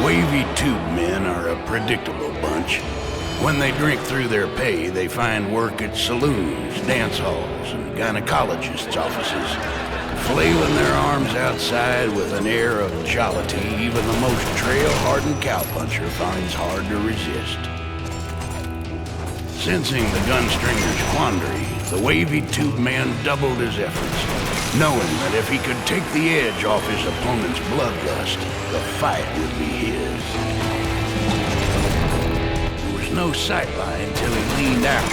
Wavy Tube Men are a predictable bunch. When they drink through their pay, they find work at saloons, dance halls, and gynecologists' offices, flailing their arms outside with an air of jollity even the most trail-hardened cowpuncher finds hard to resist. Sensing the Gunstringer's quandary, the Wavy Tube Man doubled his efforts, knowing that if he could take the edge off his opponent's bloodlust, the fight would be his. There was no sightline till he leaned out.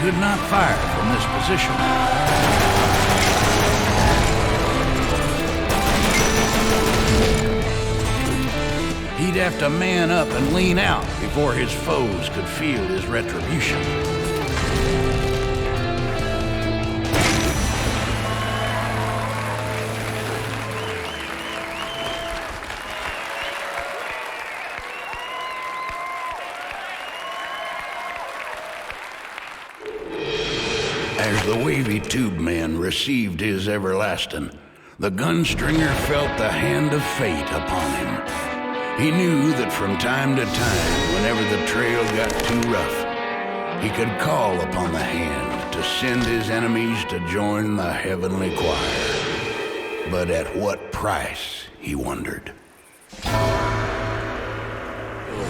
Could not fire from this position. He'd have to man up and lean out before his foes could feel his retribution. As the Wavy Tube Man received his everlasting, the Gunstringer felt the hand of fate upon him. He knew that from time to time, whenever the trail got too rough, he could call upon the hand to send his enemies to join the heavenly choir. But at what price, he wondered.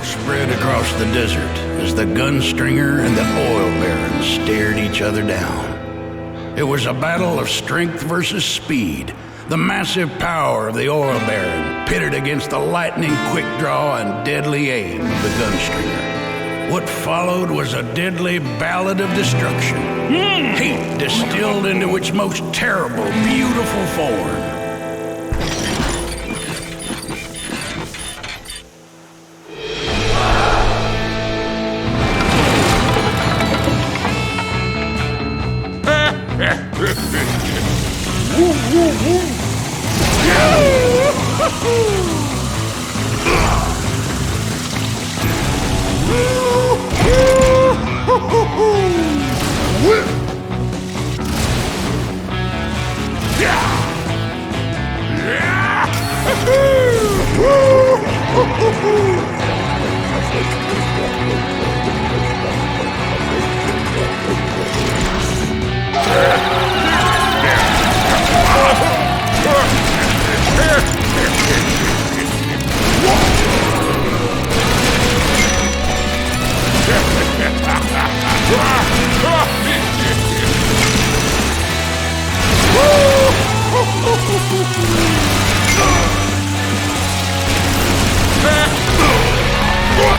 Spread across the desert as the Gunstringer and the oil baron stared each other down. It was a battle of strength versus speed. The massive power of the oil baron pitted against the lightning-quick draw and deadly aim of the Gunstringer. What followed was a deadly ballad of destruction. Hate distilled into its most terrible, beautiful form.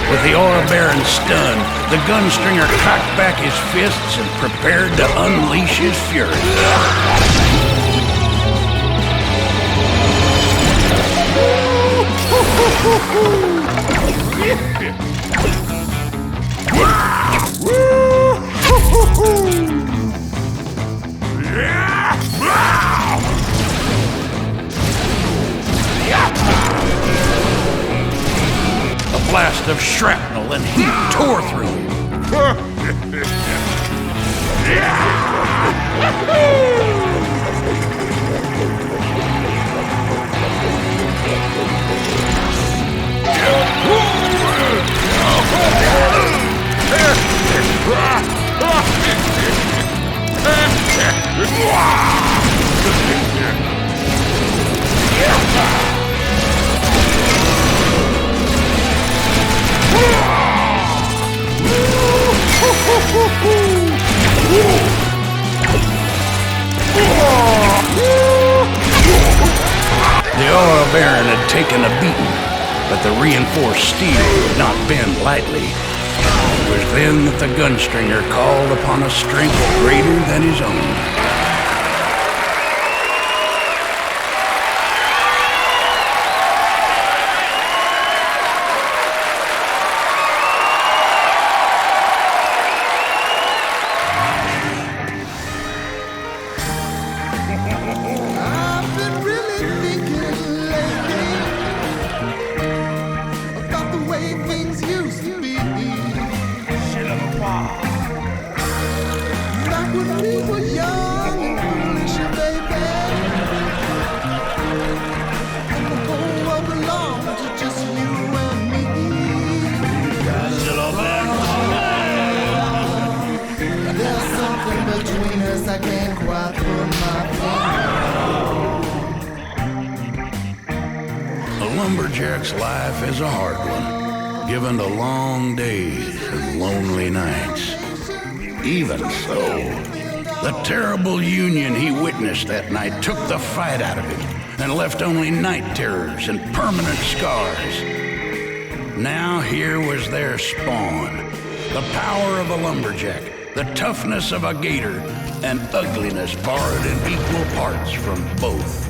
With the oil baron stunned, the Gunstringer cocked back his fists and prepared to unleash his fury. A blast of shrapnel and heat tore through him. The oil baron had taken a beating, but the reinforced steel would not bend lightly. It was then that the Gunstringer called upon a strength greater than his own. I've been really thinking lumberjack's life is a hard one, given to long days and lonely nights. Even so, the terrible union he witnessed that night took the fight out of him and left only night terrors and permanent scars. Now here was their spawn, the power of a lumberjack, the toughness of a gator, and ugliness borrowed in equal parts from both.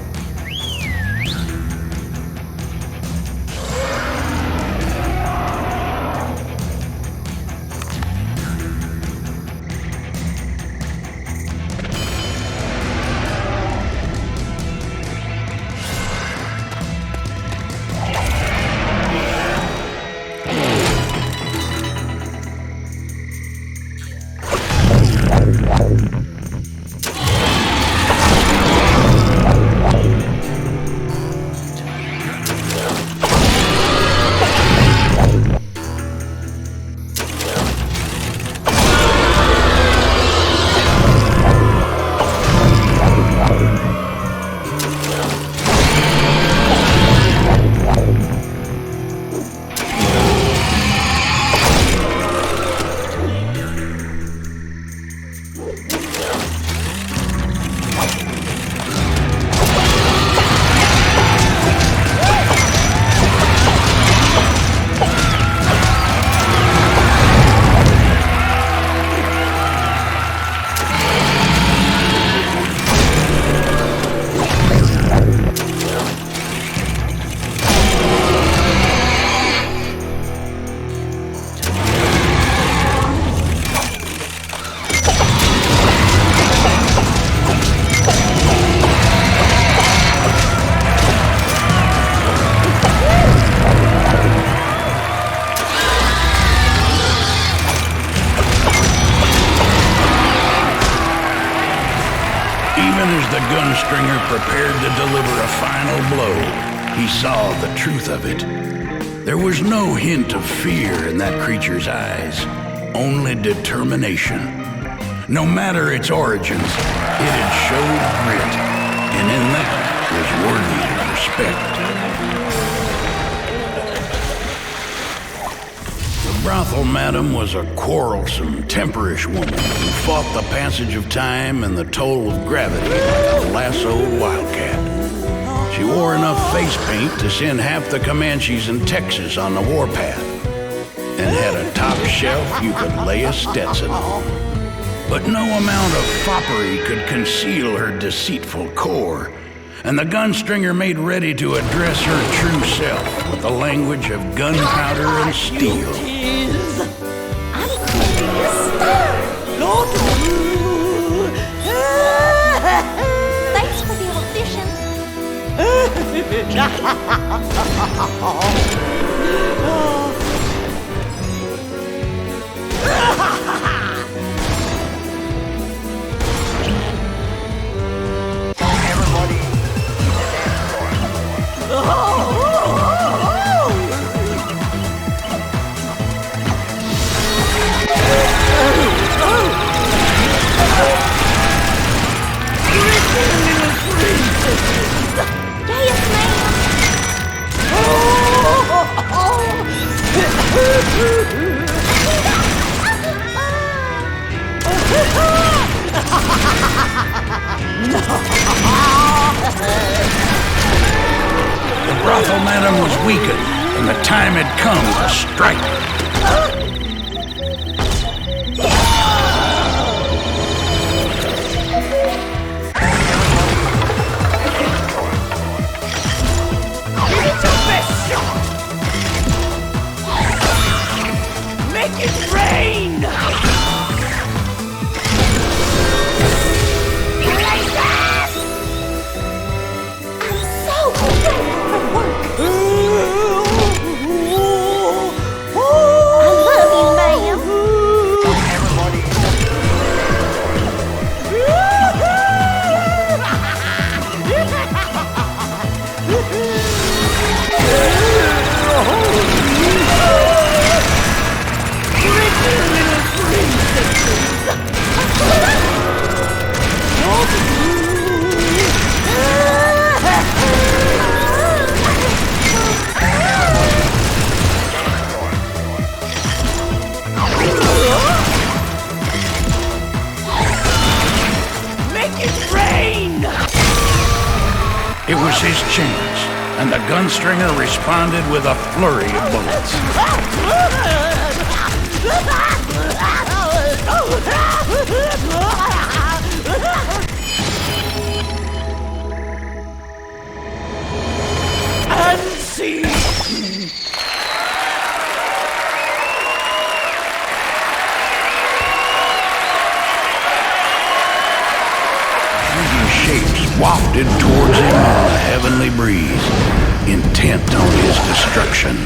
The Gunstringer prepared to deliver a final blow. He saw the truth of it. There was no hint of fear in that creature's eyes, only determination. No matter its origins, it had showed grit, and in that was worthy of respect. The Brothel Madam was a quarrelsome, temperish woman who fought the passage of time and the toll of gravity like a lassoed wildcat. She wore enough face paint to send half the Comanches in Texas on the warpath, and had a top shelf you could lay a Stetson on. But no amount of foppery could conceal her deceitful core, and the Gunstringer made ready to address her true self with the language of gunpowder and steel. Thanks for the audition. Everybody, Yes, ma'am. The Brothel Madam was weakened, and the time had come to strike. make it rain! I love you, chance, and the Gunstringer responded with a flurry of bullets. Unseen! Shapes wafted towards him on a heavenly breeze, intent on his destruction.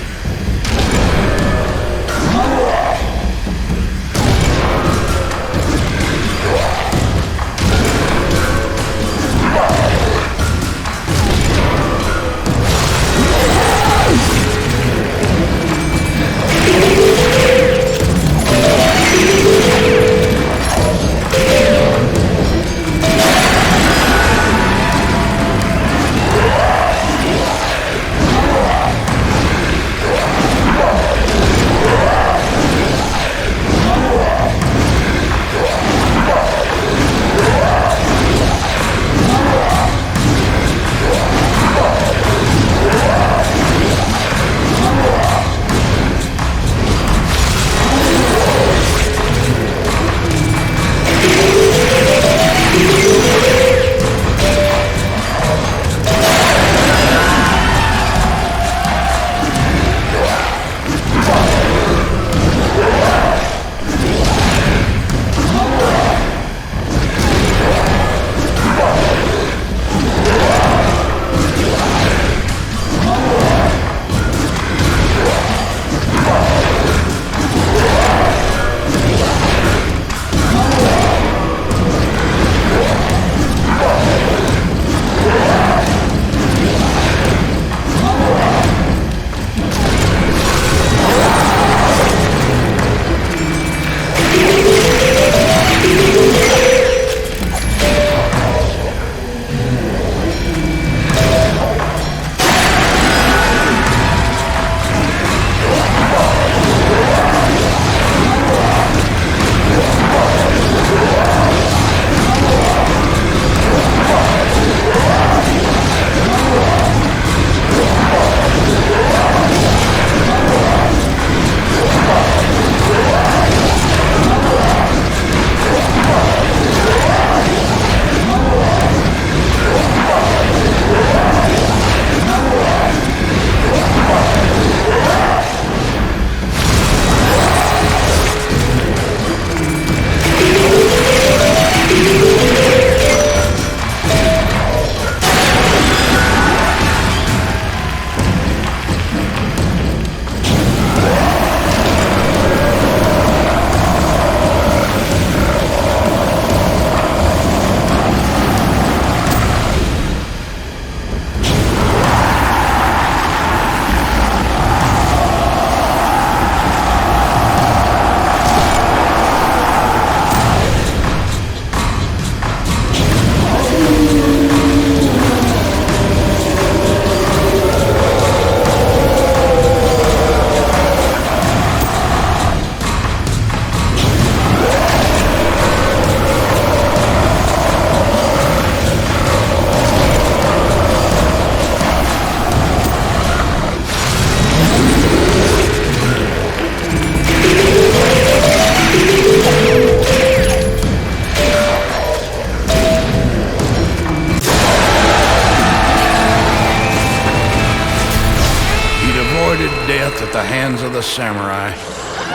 death at the hands of the samurai,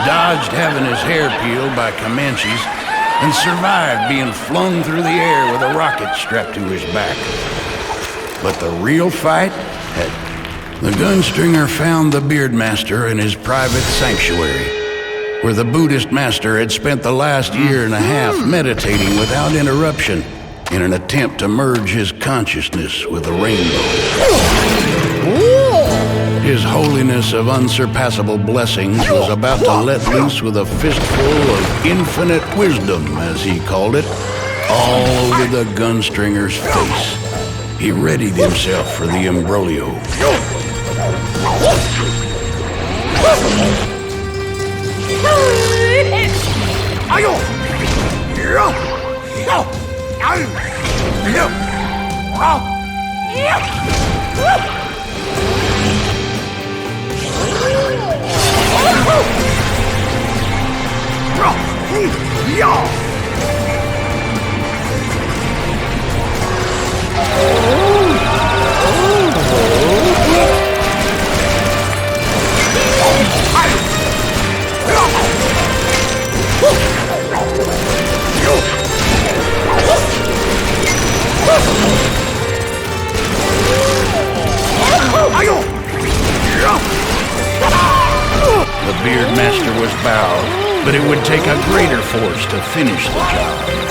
dodged having his hair peeled by Comanches, and survived being flung through the air with a rocket strapped to his back. But the real fight had... The Gunstringer found the Beardmaster in his private sanctuary, where the Buddhist master had spent the last year and a half meditating without interruption in an attempt to merge his consciousness with the rainbow. His holiness of unsurpassable blessings was about to let loose with a fistful of infinite wisdom, as he called it, all over the Gunstringer's face. He readied himself for the imbroglio. The Beard Master was bowed, but it would take a greater force to finish the job.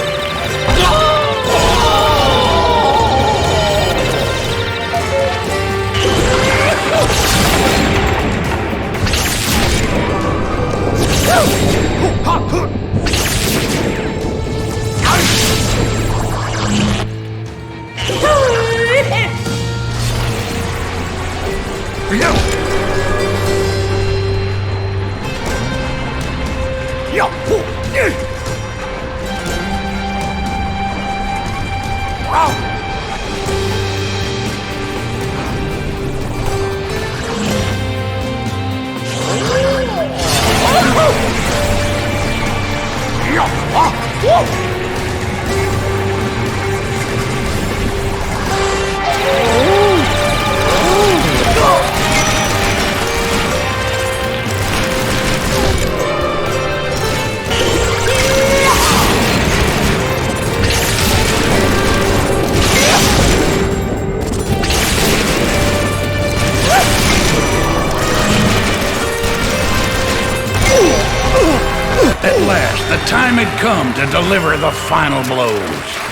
At last, the time had come to deliver the final blows.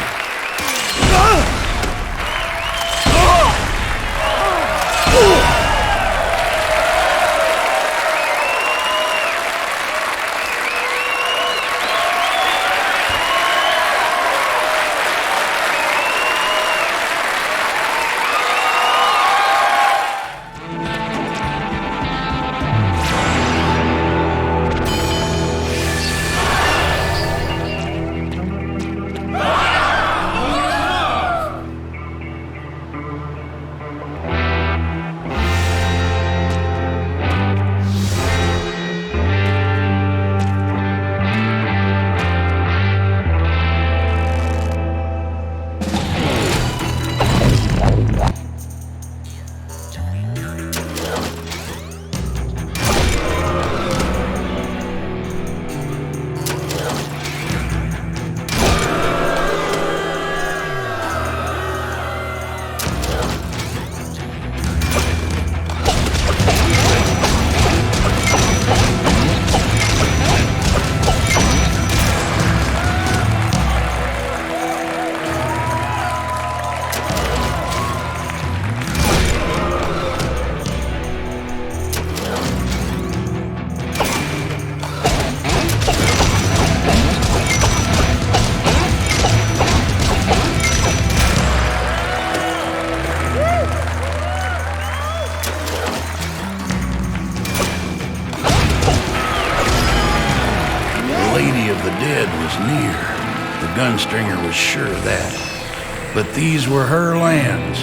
Gunstringer was sure of that. But these were her lands,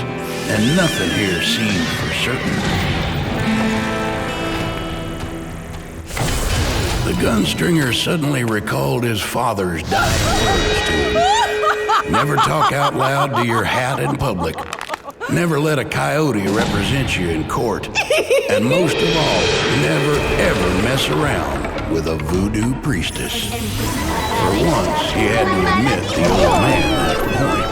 and nothing here seemed for certain. The Gunstringer suddenly recalled his father's dying words to him. Never talk out loud to your hat in public. Never let a coyote represent you in court. And most of all, never ever mess around with a voodoo priestess. For once, he had to admit the old man had a point.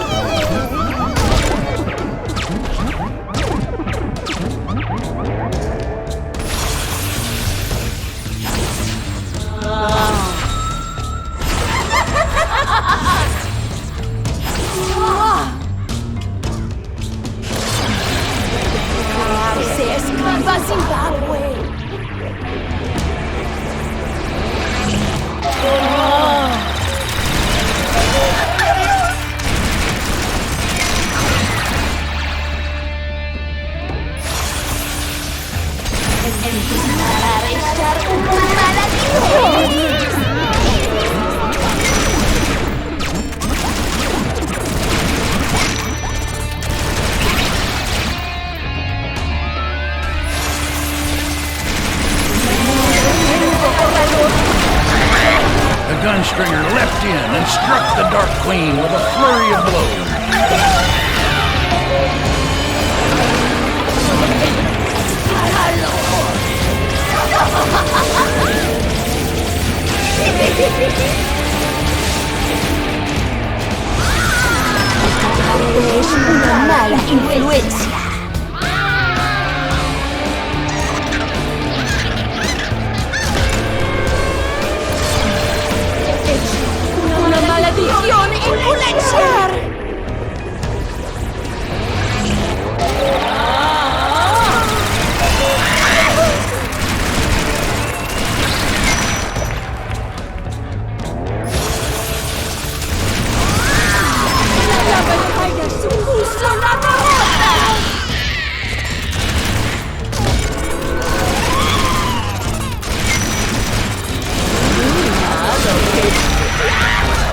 Zimbabwe. Gunstringer leapt in and struck the Dark Queen with a flurry of blows. Es una mala influencia. Una maledizione influenciar.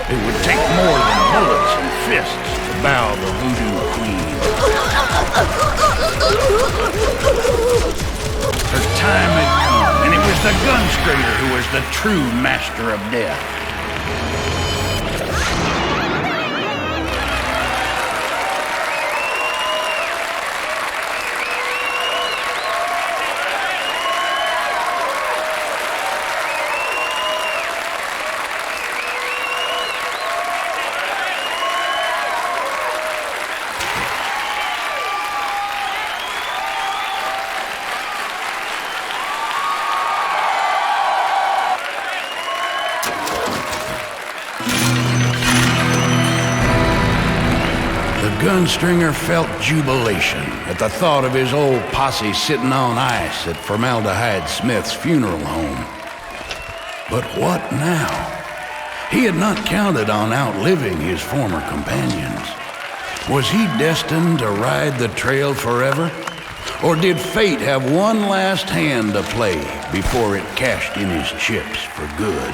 It would take more than bullets and fists to bow the Voodoo Queen. Her time had come, and it was the Gunstringer who was the true master of death. Gunstringer felt jubilation at the thought of his old posse sitting on ice at Formaldehyde Smith's funeral home. But what now? He had not counted on outliving his former companions. Was he destined to ride the trail forever? Or did fate have one last hand to play before it cashed in his chips for good?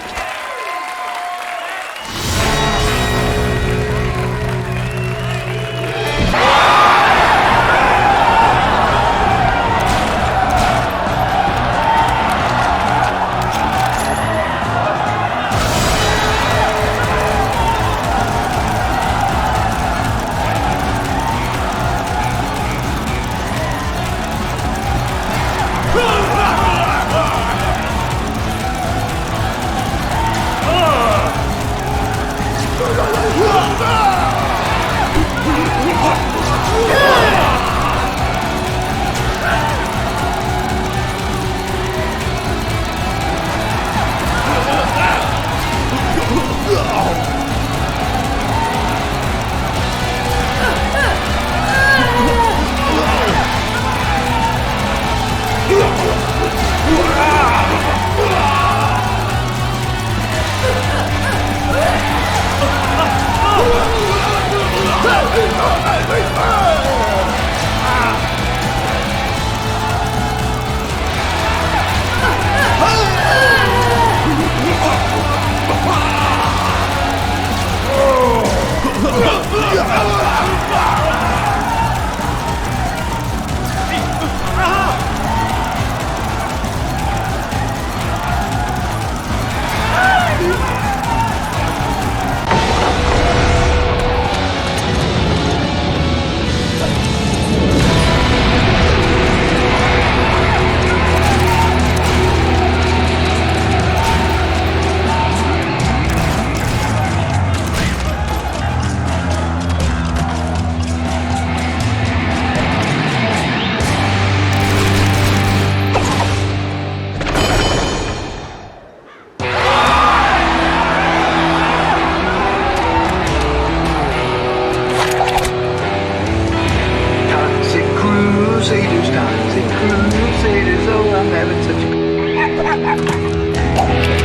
Crusaders, oh, I'm having such a...